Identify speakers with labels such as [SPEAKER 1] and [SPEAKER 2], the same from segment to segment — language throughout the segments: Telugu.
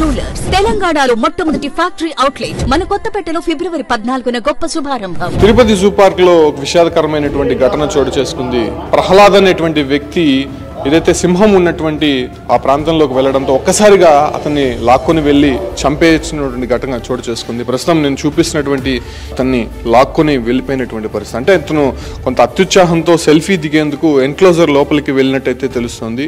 [SPEAKER 1] జ్యువెలర్స్ తెలంగాణలో మొట్టమొదటి ఫ్యాక్టరీ అవుట్లెట్ మన కొత్తపేటలో ఫిబ్రవరి 14న గొప్ప శుభారంభం.
[SPEAKER 2] తిరుపతి జూ పార్క్ లో విషాదకరమైనటువంటి ఘటన చోటు చేసుకుంది. ప్రహ్లాద్ అనేటువంటి వ్యక్తి ఏదైతే సింహం ఉన్నటువంటి ఆ ప్రాంతంలోకి వెళ్లడంతో ఒక్కసారిగా అతన్ని లాక్కొని వెళ్లి చంపేసినటువంటి ఘటన చోటు చేసుకుంది. ప్రస్తుతం నేను చూపిస్తున్నటువంటి అతన్ని లాక్కొని వెళ్ళిపోయినటువంటి పరిస్థితి. అంటే అతను కొంత అత్యుత్సాహంతో సెల్ఫీ దిగేందుకు ఎన్క్లోజర్ లోపలికి వెళ్ళినట్టయితే తెలుస్తోంది.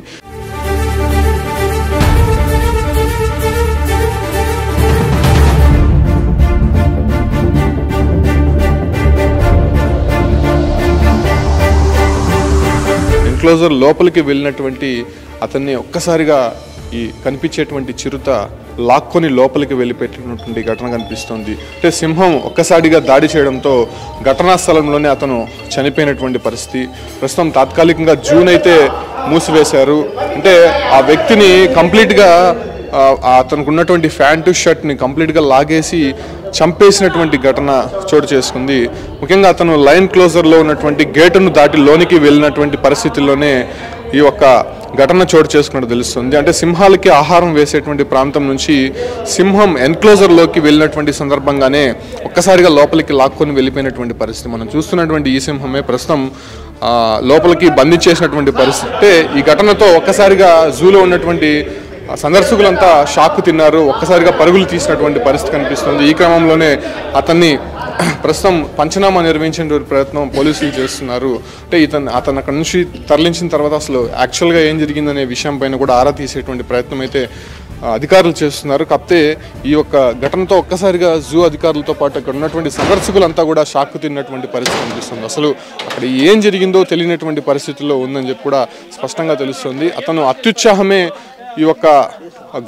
[SPEAKER 2] ఎన్క్లోజర్ లోపలికి వెళ్ళినటువంటి అతన్ని ఒక్కసారిగా ఈ కనిపించేటువంటి చిరుత లాక్కొని లోపలికి వెళ్ళిపెట్టినటువంటి ఘటన కనిపిస్తోంది. అంటే సింహం ఒక్కసారిగా దాడి చేయడంతో ఘటనా స్థలంలోనే అతను చనిపోయినటువంటి పరిస్థితి. ప్రస్తుతం తాత్కాలికంగా జూన్ అయితే మూసివేశారు. అంటే ఆ వ్యక్తిని కంప్లీట్గా అతనికి ఉన్నటువంటి ప్యాంటు షర్ట్ని కంప్లీట్గా లాగేసి చంపేసినటువంటి ఘటన చోటు చేసుకుంది. ముఖ్యంగా అతను లైన్ క్లోజర్లో ఉన్నటువంటి గేటును దాటి లోనికి వెళ్ళినటువంటి పరిస్థితుల్లోనే ఈ యొక్క ఘటన చోటు చేసుకున్నట్టు తెలుస్తుంది. అంటే సింహాలకి ఆహారం వేసేటువంటి ప్రాంతం నుంచి సింహం ఎన్క్లోజర్లోకి వెళ్ళినటువంటి సందర్భంగానే ఒక్కసారిగా లోపలికి లాక్కొని వెళ్ళిపోయినటువంటి పరిస్థితి. మనం చూస్తున్నటువంటి ఈ సింహమే ప్రస్తుతం లోపలికి బంధించేసినటువంటి పరిస్థితి. ఈ ఘటనతో ఒక్కసారిగా జూలో ఉన్నటువంటి సందర్శకులంతా షాక్ తిన్నారు. ఒక్కసారిగా పరుగులు తీసినటువంటి పరిస్థితి కనిపిస్తుంది. ఈ క్రమంలోనే అతన్ని ప్రస్తుతం పంచనామా నిర్వహించే ప్రయత్నం పోలీసులు చేస్తున్నారు. అంటే అతను అక్కడ నుంచి తరలించిన తర్వాత అసలు యాక్చువల్గా ఏం జరిగిందనే విషయం పైన కూడా ఆరా తీసేటువంటి ప్రయత్నం అయితే అధికారులు చేస్తున్నారు. కాకపోతే ఈ యొక్క ఘటనతో ఒక్కసారిగా జూ అధికారులతో పాటు అక్కడ ఉన్నటువంటి సందర్శకులంతా కూడా షాక్ తిన్నటువంటి పరిస్థితి కనిపిస్తుంది. అసలు అక్కడ ఏం జరిగిందో తెలియనటువంటి పరిస్థితుల్లో ఉందని చెప్పి కూడా స్పష్టంగా తెలుస్తుంది. అతను అత్యుత్సాహమే ఈ యొక్క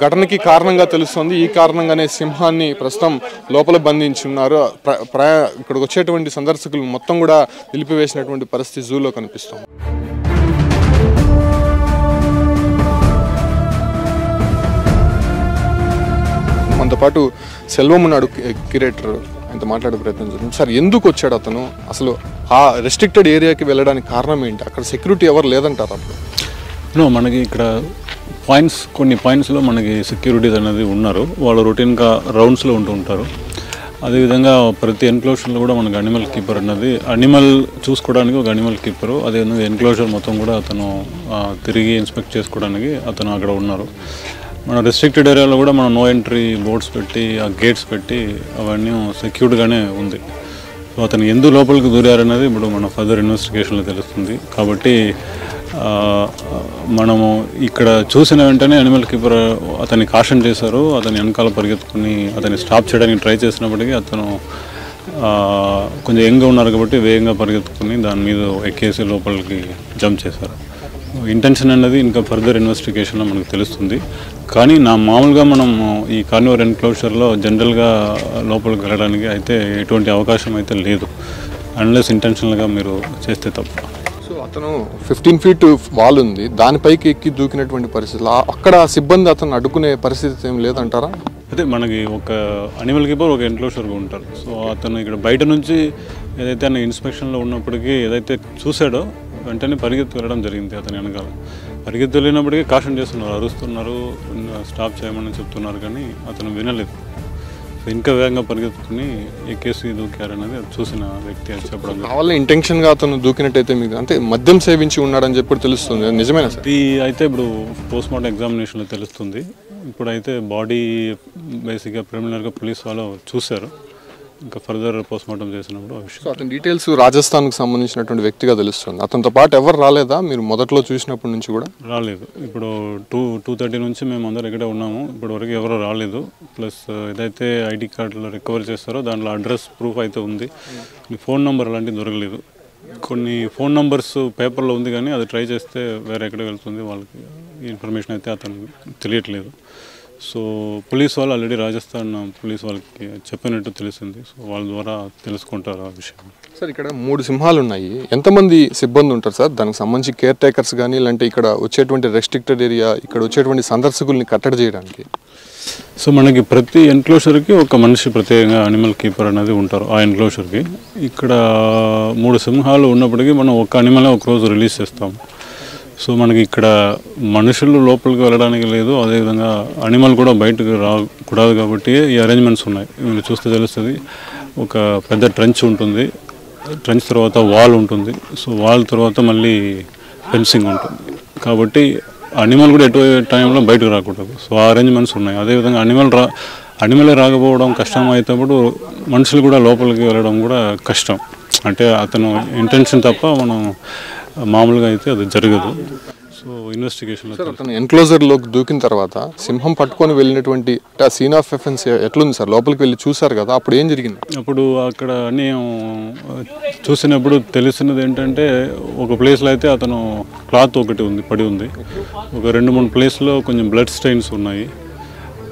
[SPEAKER 2] ఘటనకి కారణంగా తెలుస్తుంది. ఈ కారణంగానే సింహాన్ని ప్రస్తుతం లోపల బంధించి ఉన్నారు. ఇక్కడికి వచ్చేటువంటి సందర్శకులు మొత్తం కూడా నిలిపివేసినటువంటి పరిస్థితి జూలో కనిపిస్తుంది. మనతో పాటు సెల్వం ఉన్నాడు, క్యూరేటర్. ఆయనతో మాట్లాడే ప్రయత్నం జరుగుతుంది. సార్, ఎందుకు వచ్చాడు అతను? అసలు ఆ రెస్ట్రిక్టెడ్ ఏరియాకి వెళ్ళడానికి కారణం ఏంటి? అక్కడ సెక్యూరిటీ ఎవరు లేదంటారు అప్పుడు?
[SPEAKER 3] మనకి ఇక్కడ కొన్ని పాయింట్స్లో మనకి సెక్యూరిటీస్ అనేది ఉన్నారు. వాళ్ళు రొటీన్గా రౌండ్స్లో ఉంటూ ఉంటారు. అదేవిధంగా ప్రతి ఎన్క్లోజర్లో కూడా మనకి అనిమల్ కీపర్ అన్నది అనిమల్ చూసుకోవడానికి ఒక అనిమల్ కీపరు, అదేవిధంగా ఎన్క్లోజర్ మొత్తం కూడా అతను తిరిగి ఇన్స్పెక్ట్ చేసుకోవడానికి అతను అక్కడ ఉన్నారు. మన రెస్ట్రిక్టెడ్ ఏరియాలో కూడా మనం నో ఎంట్రీ బోర్డ్స్ పెట్టి ఆ గేట్స్ పెట్టి అవన్నీ సెక్యూర్డ్గానే ఉంది. సో అతను ఎందుకు లోపలికి దూరారనేది ఇప్పుడు మన ఫర్దర్ ఇన్వెస్టిగేషన్లో తెలుస్తుంది. కాబట్టి మనము ఇక్కడ చూసిన వెంటనే అనిమల్ కీపర్ అతన్ని కాషన్ చేశారు. అతని వెనకాల పరిగెత్తుకుని అతన్ని స్టాప్ చేయడానికి ట్రై చేసినప్పటికీ అతను కొంచెం యంగ్గా ఉన్నారు కాబట్టి వేగంగా పరిగెత్తుకుని దాని మీద ఎక్కేసి లోపలికి జంప్ చేశారు. ఇంటెన్షన్ అనేది ఇంకా ఫర్దర్ ఇన్వెస్టిగేషన్లో మనకు తెలుస్తుంది. కానీ మామూలుగా మనం ఈ కార్నివోర్ ఎన్క్లోజర్లో జనరల్గా లోపలికి వెళ్ళడానికి అయితే ఎటువంటి అవకాశం అయితే లేదు, అన్లెస్ ఇంటెన్షనల్గా మీరు చేస్తే తప్ప.
[SPEAKER 2] సో అతను 15 feet వాల్ ఉంది, దానిపైకి ఎక్కి దూకినటువంటి పరిస్థితి. అక్కడ సిబ్బంది అతను అడ్డుకునే పరిస్థితి ఏం లేదంటారా?
[SPEAKER 3] అదే మనకి ఒక అనిమల్ కీపర్ ఒక ఎన్క్లోజర్గా ఉంటారు. సో అతను ఇక్కడ బయట నుంచి ఏదైతే ఆయన ఇన్స్పెక్షన్లో ఉన్నప్పటికీ ఏదైతే చూశాడో వెంటనే పరిగెత్తి వెళ్ళడం జరిగింది. అతని వెనకాల పరిగెత్తి వెళ్ళినప్పటికీ కాషన్ చేస్తున్నారు, అరుస్తున్నారు, స్టాప్ చేయమని చెప్తున్నారు, కానీ అతను వినలేదు. ఇంకా వేగంగా పరిగెత్తుకుని ఎక్కేసి దూకారనేది అది చూసిన వ్యక్తి అని చెప్పడం.
[SPEAKER 2] కావాలని ఇంటెన్షన్గా అతను దూకినట్టయితే మీకు అంటే మద్యం సేవించి ఉన్నాడని చెప్పి తెలుస్తుంది, నిజమేనా సార్?
[SPEAKER 3] ఇది అయితే ఇప్పుడు పోస్ట్మార్టం ఎగ్జామినేషన్లో తెలుస్తుంది. ఇప్పుడైతే బాడీ బేసిక్గా ప్రిలిమినరీగా పోలీస్ వాళ్ళు చూశారు. ఇంకా ఫర్దర్ పోస్ట్మార్టం చేసినప్పుడు
[SPEAKER 2] సో అతని డీటెయిల్స్ రాజస్థాన్కి సంబంధించినటువంటి వ్యక్తిగా తెలుస్తుంది. అతనితో పాటు ఎవరు రాలేదా? మీరు మొదట్లో చూసినప్పటి నుంచి కూడా
[SPEAKER 3] రాలేదు. ఇప్పుడు 2:30 నుంచి మేము అందరం ఇక్కడే ఉన్నాము. ఇప్పటివరకు ఎవరు రాలేదు. ప్లస్ ఏదైతే ఐడి కార్డులో రికవర్ చేస్తారో దాంట్లో అడ్రస్ ప్రూఫ్ అయితే ఉంది. ఫోన్ నెంబర్ అలాంటివి దొరకలేదు. కొన్ని ఫోన్ నెంబర్స్ పేపర్లో ఉంది, కానీ అది ట్రై చేస్తే వేరే ఎక్కడ వెళ్తుంది, వాళ్ళకి ఇన్ఫర్మేషన్ అయితే అతను తెలియట్లేదు. సో పోలీస్ వాళ్ళు ఆల్రెడీ రాజస్థాన్ పోలీస్ వాళ్ళకి చెప్పినట్టు తెలిసింది. సో వాళ్ళ ద్వారా తెలుసుకుంటారు ఆ విషయం.
[SPEAKER 2] సార్, ఇక్కడ 3 సింహాలు ఉన్నాయి. ఎంతమంది సిబ్బంది ఉంటారు సార్? దానికి సంబంధించి కేర్ టేకర్స్ కానీ, ఇలాంటి ఇక్కడ వచ్చేటువంటి రెస్ట్రిక్టెడ్ ఏరియా, ఇక్కడ వచ్చేటువంటి సందర్శకుల్ని కట్టడి చేయడానికి?
[SPEAKER 3] సో మనకి ప్రతి ఎన్క్లోజర్కి ఒక మనిషి ప్రత్యేకంగా అనిమల్ కీపర్ అనేది ఉంటారు ఆ ఎన్క్లోజర్కి. ఇక్కడ 3 సింహాలు ఉన్నప్పటికీ మనం ఒక అనిమల్ ఒక రోజు రిలీజ్ చేస్తాం. సో మనకి ఇక్కడ మనుషులు లోపలికి వెళ్ళడానికి లేదు, అదేవిధంగా అనిమల్ కూడా బయటకు రాకూడదు కాబట్టి ఈ అరేంజ్మెంట్స్ ఉన్నాయి. మీరు చూస్తే తెలుస్తుంది, ఒక పెద్ద ట్రెంచ్ ఉంటుంది, ట్రెంచ్ తర్వాత వాల్ ఉంటుంది, సో వాల్ తర్వాత మళ్ళీ ఫెన్సింగ్ ఉంటుంది. కాబట్టి అనిమల్ కూడా ఎటు టైంలో బయటకు రాకూడదు. సో ఆ అరేంజ్మెంట్స్ ఉన్నాయి. అదేవిధంగా అనిమలే రాకపోవడం కష్టం అయినప్పుడు మనుషులు కూడా లోపలికి వెళ్ళడం కూడా కష్టం. అంటే అతను ఇంటెన్షన్ తప్ప మనం మామూలుగా అయితే అది జరగదు. సో ఇన్వెస్టిగేషన్
[SPEAKER 2] అతను ఎన్క్లోజర్లోకి దూకిన తర్వాత సింహం పట్టుకొని వెళ్ళినటువంటి ఆ సీన్ ఆఫ్ ఎఫెన్స్ ఎట్లుంది సార్? లోపలికి వెళ్ళి చూసారు కదా, అప్పుడు ఏం జరిగింది?
[SPEAKER 3] అప్పుడు అక్కడ అన్నీ చూసినప్పుడు తెలిసినది ఏంటంటే, ఒక ప్లేస్లో అయితే అతను క్లాత్ ఒకటి ఉంది పడి ఉంది, ఒక 2-3 ప్లేస్లో కొంచెం బ్లడ్ స్టెయిన్స్ ఉన్నాయి,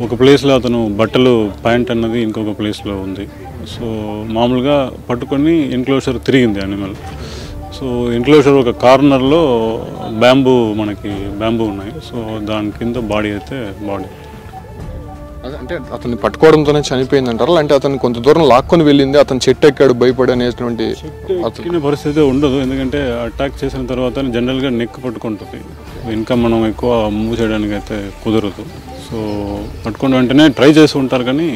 [SPEAKER 3] ఒక ప్లేస్లో అతను బట్టలు ప్యాంట్ అన్నది ఇంకొక ప్లేస్లో ఉంది. సో మామూలుగా పట్టుకొని ఎన్క్లోజర్ తిరిగింది అనిమల్. సో ఎన్క్లోజర్ ఒక కార్నర్లో బ్యాంబూ ఉన్నాయి. సో దాని కింద బాడీ
[SPEAKER 2] అంటే అతన్ని పట్టుకోవడంతోనే చనిపోయింది అంటారా, అంటే అతను కొంత దూరం లాక్కొని వెళ్ళింది, అతను చెట్టు ఎక్కాడు భయపడి అనేటువంటి
[SPEAKER 3] పరిస్థితి ఉండదు. ఎందుకంటే అటాక్ చేసిన తర్వాత జనరల్గా నెక్ పట్టుకుంటుంది, ఇంకా మనం ఎక్కువ మూవ్ చేయడానికి అయితే కుదరదు. సో పట్టుకున్న వెంటనే ట్రై చేసి ఉంటారు కానీ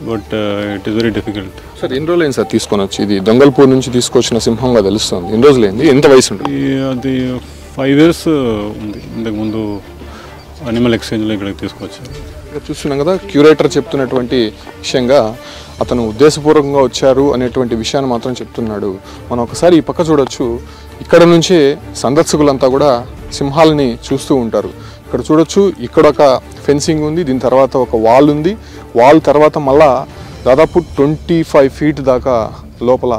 [SPEAKER 3] but it is very difficult.
[SPEAKER 2] Sir ఎన్ని రోజులు అయింది సార్ తీసుకొని వచ్చి? ఇది దొంగల్పూర్ నుంచి తీసుకొచ్చిన సింహంగా తెలుస్తుంది. ఎన్ని రోజులు అయింది? ఎంత వయసు ఉంటుంది?
[SPEAKER 3] అది 5 years ఉంది. ఇంతకుముందు అనిమల్ ఎక్స్చేంజ్లో ఇక్కడికి తీసుకొచ్చారు.
[SPEAKER 2] ఇక్కడ చూస్తున్నాం కదా, క్యూరేటర్ చెప్తున్నటువంటి విషయంగా అతను ఉద్దేశపూర్వకంగా వచ్చారు అనేటువంటి విషయాన్ని మాత్రం చెప్తున్నాడు. మనం ఒకసారి ఈ పక్క చూడొచ్చు, ఇక్కడ నుంచే సందర్శకులంతా కూడా సింహాలని చూస్తూ ఉంటారు. ఇక్కడ చూడొచ్చు, ఇక్కడ ఒక ఫెన్సింగ్ ఉంది, దీని తర్వాత ఒక వాల్ ఉంది, వాల్ తర్వాత మళ్ళా దాదాపు 25 feet దాకా లోపల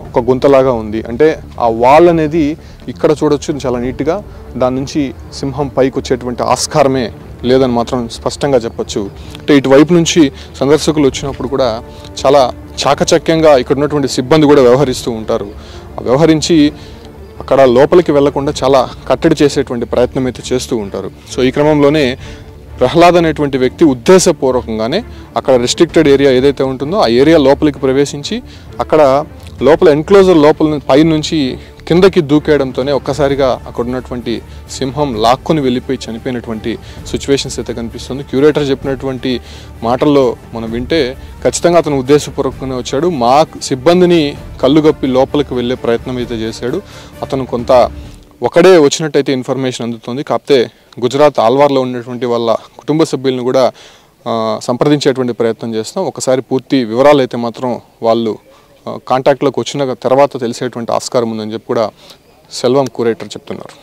[SPEAKER 2] ఒక గుంతలాగా ఉంది. అంటే ఆ వాల్ అనేది ఇక్కడ చూడొచ్చు చాలా నీట్గా, దాని నుంచి సింహం పైకి వచ్చేటువంటి ఆస్కారమే లేదని మాత్రం స్పష్టంగా చెప్పొచ్చు. అంటే ఇటువైపు నుంచి సందర్శకులు వచ్చినప్పుడు కూడా చాలా చాకచక్యంగా ఇక్కడ ఉన్నటువంటి సిబ్బంది కూడా వ్యవహరిస్తూ ఉంటారు. వ్యవహరించి అక్కడ లోపలికి వెళ్లకుండా చాలా కట్టడి చేసేటువంటి ప్రయత్నం అయితే చేస్తూ ఉంటారు. సో ఈ క్రమంలోనే ప్రహ్లాద్ అనేటువంటి వ్యక్తి ఉద్దేశపూర్వకంగానే అక్కడ రెస్ట్రిక్టెడ్ ఏరియా ఏదైతే ఉంటుందో ఆ ఏరియా లోపలికి ప్రవేశించి అక్కడ లోపల ఎన్క్లోజర్ లోపల పై నుంచి కిందకి దూకేయడంతోనే ఒక్కసారిగా అక్కడ ఉన్నటువంటి సింహం లాక్కొని వెళ్ళిపోయి చనిపోయినటువంటి సిచ్యువేషన్స్ అయితే కనిపిస్తుంది. క్యూరేటర్ చెప్పినటువంటి మాటల్లో మనం వింటే ఖచ్చితంగా అతను ఉద్దేశపూర్వకంగానే వచ్చాడు, మా సిబ్బందిని కళ్ళుగప్పి లోపలికి వెళ్ళే ప్రయత్నం అయితే చేశాడు. అతను కొంత ఒకడే వచ్చినట్టయితే ఇన్ఫర్మేషన్ అందుతుంది. కాకపోతే గుజరాత్ ఆల్వార్లో ఉన్నటువంటి వాళ్ళ కుటుంబ సభ్యులను కూడా సంప్రదించేటువంటి ప్రయత్నం చేస్తాం. ఒకసారి పూర్తి వివరాలు అయితే మాత్రం వాళ్ళు కాంటాక్ట్లోకి వచ్చిన తర్వాత తెలిసేటువంటి ఆస్కారం ఉందని చెప్పి కూడా సెల్వం క్యూరేటర్ చెప్తున్నారు.